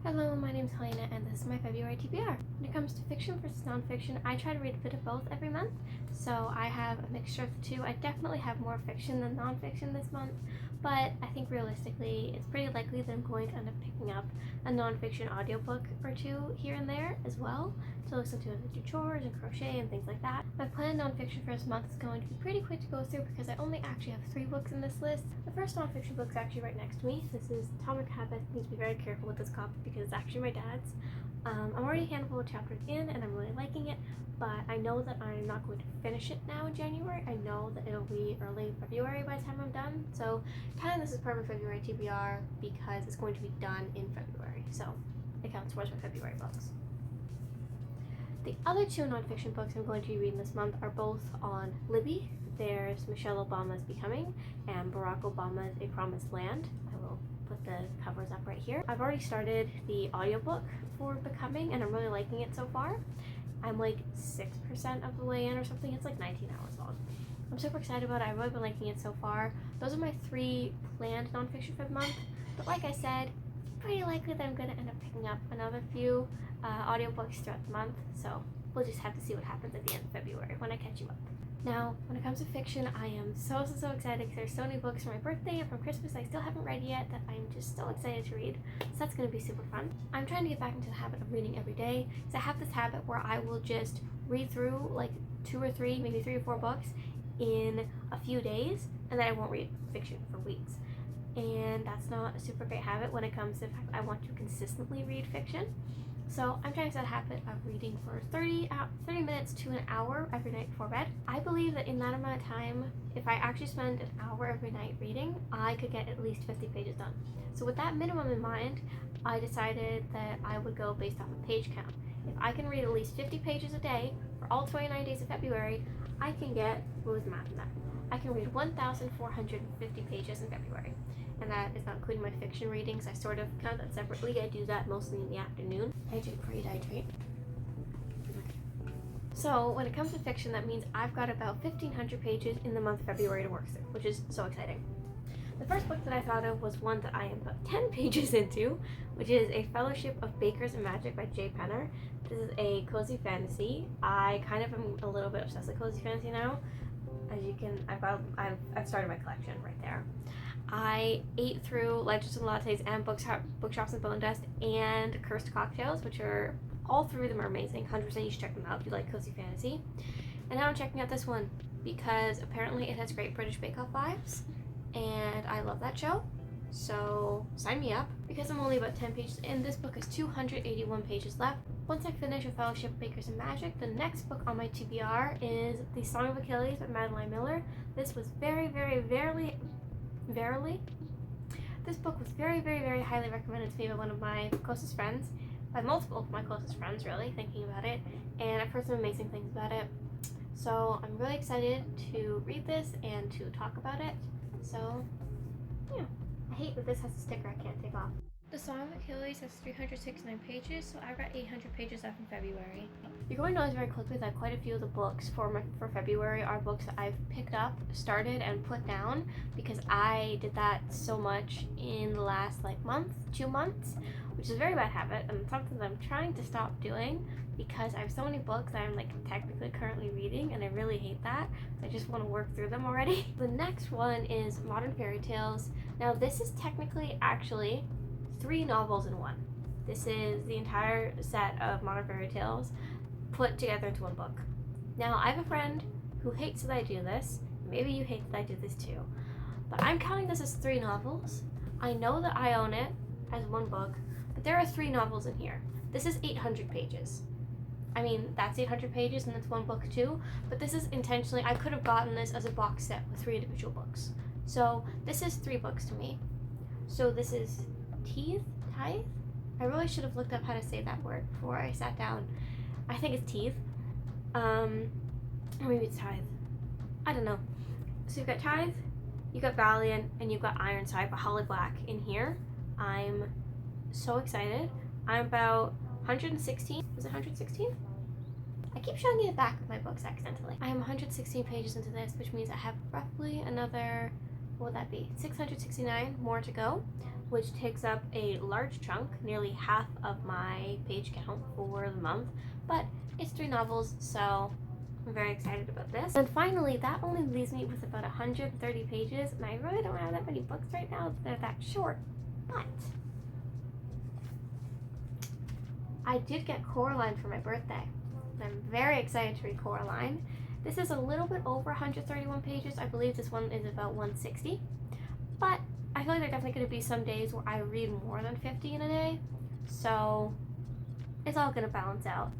Hello, my name is Helena and this is my February TBR. When it comes to fiction versus nonfiction, I try to read a bit of both every month, so I have a mixture of the two. I definitely have more fiction than nonfiction this month, but I think realistically it's pretty likely that I'm going to end up picking up a nonfiction audiobook or two here and there as well to listen to as I do chores and crochet and things like that. My planned nonfiction for this month is going to be pretty quick to go through because I only actually have 3 books in this list. The first nonfiction book is actually right next to me. This is Atomic Habits. I need to be very careful with this copy because it's actually my dad's. I'm already a handful of chapters in and I'm really liking it, but I know that I'm not going to finish it now in January. I know that it'll be early February by the time I'm done, so kind of this is part of my February TBR because it's going to be done in February, so it counts towards my February books. The other 2 nonfiction books I'm going to be reading this month are both on Libby. There's Michelle Obama's Becoming and Barack Obama's A Promised Land. I will put the covers up right here. I've already started the audiobook for Becoming and I'm really liking it so far. I'm like 6% of the way in or something. It's like 19 hours long. I'm super excited about it. I've really been liking it so far. Those are my 3 planned nonfiction for the month. But like I said, it's pretty likely that I'm going to end up picking up another few audiobooks throughout the month. So we'll just have to see what happens at the end of February when I catch you up. Now, when it comes to fiction, I am so excited because there's so many books for my birthday and from Christmas I still haven't read yet that I'm just so excited to read. So that's going to be super fun. I'm trying to get back into the habit of reading every day. So I have this habit where I will just read through like 2 or 3, maybe 3 or 4 books in a few days, and then I won't read fiction for weeks. And that's not a super great habit when it comes to the fact I want to consistently read fiction. So I'm trying to set a habit of reading for 30 minutes to an hour every night before bed. I believe that in that amount of time, if I actually spend an hour every night reading, I could get at least 50 pages done. So with that minimum in mind, I decided that I would go based off of page count. If I can read at least 50 pages a day for all 29 days of February, I can get, what was the math in that? I can read 1,450 pages in February. And that is not including my fiction readings. I sort of count that separately. I do that mostly in the afternoon. I do pre-hydrate. So when it comes to fiction, that means I've got about 1,500 pages in the month of February to work through, which is so exciting. The first book that I thought of was one that I am about 10 pages into, which is A Fellowship of Bakers and Magic by J. Penner. This is a cozy fantasy. I kind of am a little bit obsessed with cozy fantasy now. As you can, I've started my collection right there. I ate through Legends and Lattes and Bookshops and Bone Dust and Cursed Cocktails, which are, all 3 of them are amazing. 100% you should check them out if you like cozy fantasy. And now I'm checking out this one because apparently it has great British Bake Off vibes, and I love that show. So sign me up. Because I'm only about 10 pages in, this book has 281 pages left. Once I finish A Fellowship of Bakers and Magic, the next book on my TBR is The Song of Achilles by Madeline Miller. This was this book was very highly recommended to me by one of my closest friends, by multiple of my closest friends really, thinking about it, and I've heard some amazing things about it. So I'm really excited to read this and to talk about it. So yeah, I hate that this has a sticker I can't take off. The Song of Achilles has 369 pages, so I've got 800 pages left in February. You're going to notice very quickly that quite a few of the books for February are books that I've picked up, started, and put down because I did that so much in the last 2 months, which is a very bad habit and something that I'm trying to stop doing because I have so many books that I'm technically currently reading and I really hate that. I just want to work through them already. The next one is Modern Fairy Tales. Now this is technically actually 3 novels in one. This is the entire set of Modern Fairy Tales put together into one book. Now, I have a friend who hates that I do this. Maybe you hate that I do this too. But I'm counting this as 3 novels. I know that I own it as one book, but there are 3 novels in here. This is 800 pages. I mean, that's 800 pages and that's one book too, but this is intentionally, I could have gotten this as a box set with 3 individual books. So this is 3 books to me. So this is Tithe? I really should have looked up how to say that word before I sat down. I think it's Tithe. Or maybe it's Tithe. I don't know. So you've got Tithe, you've got Valiant, and you've got Ironside by Holly Black in here. I'm so excited. I'm about 116. Was it 116? I keep showing you the back of my books accidentally. I am 116 pages into this, which means I have roughly another, what would that be? 669 more to go. which takes up a large chunk, nearly half of my page count for the month, but it's 3 novels, so I'm very excited about this. And finally, that only leaves me with about 130 pages, and I really don't have that many books right now that are that short, but I did get Coraline for my birthday, and I'm very excited to read Coraline. This is a little bit over 131 pages. I believe this one is about 160, but I feel like there are definitely going to be some days where I read more than 50 in a day, so it's all going to balance out.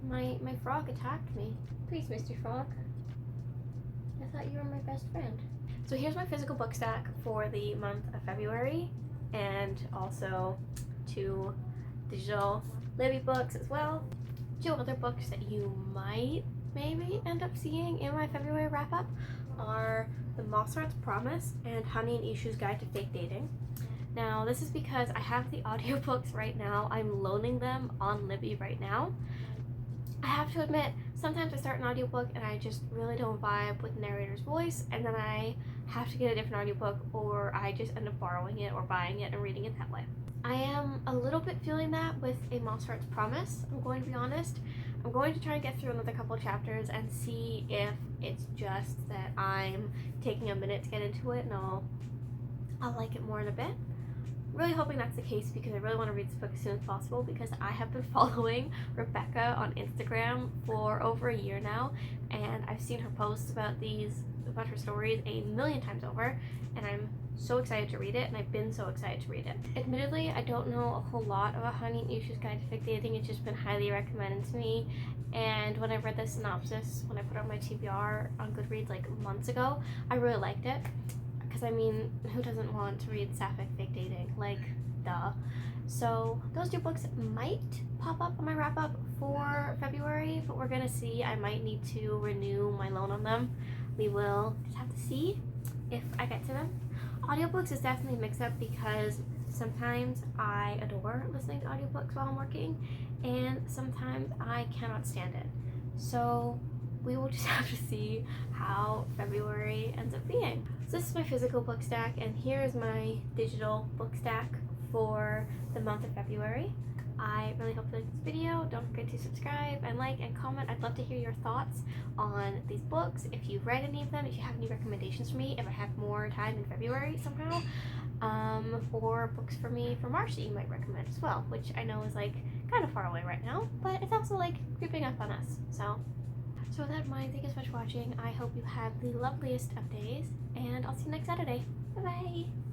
My frog attacked me. Please, Mr. Frog. I thought you were my best friend. So here's my physical book stack for the month of February, and also 2 digital Libby books as well. 2 other books that you might maybe end up seeing in my February wrap-up are The Mossart's Promise and Honey and Ishu's Guide to Fake Dating. Now, this is because I have the audiobooks right now. I'm loaning them on Libby right now. I have to admit, sometimes I start an audiobook and I just really don't vibe with the narrator's voice, and then I have to get a different audiobook, or I just end up borrowing it or buying it and reading it that way. I am a little bit feeling that with A Mossart's Promise, I'm going to be honest. I'm going to try and get through another couple chapters and see if it's just that I'm taking a minute to get into it and I'll like it more in a bit. Really hoping that's the case, because I really want to read this book as soon as possible, because I have been following Rebecca on Instagram for over a year now, and I've seen her posts about her stories a million times over, and I'm so excited to read it, and I've been so excited to read it. Admittedly, I don't know a whole lot about Honey and Ishu's Guide to Fake Dating. It's just been highly recommended to me, and when I read the synopsis, when I put out my TBR on Goodreads like months ago, I really liked it. Because, I mean, who doesn't want to read sapphic fake dating? Like, duh. So, those 2 books might pop up on my wrap-up for February, but we're gonna see. I might need to renew my loan on them. We will just have to see if I get to them. Audiobooks is definitely a mix-up, because sometimes I adore listening to audiobooks while I'm working, and sometimes I cannot stand it. So, we will just have to see how February ends up being. So this is my physical book stack, and here is my digital book stack for the month of February. I really hope you liked this video. Don't forget to subscribe and like and comment. I'd love to hear your thoughts on these books, if you've read any of them, if you have any recommendations for me, if I have more time in February somehow, or books for me for March that you might recommend as well, which I know is like kind of far away right now, but it's also like creeping up on us. So with that in mind, thank you so much for watching. I hope you have the loveliest of days, and I'll see you next Saturday. Bye bye!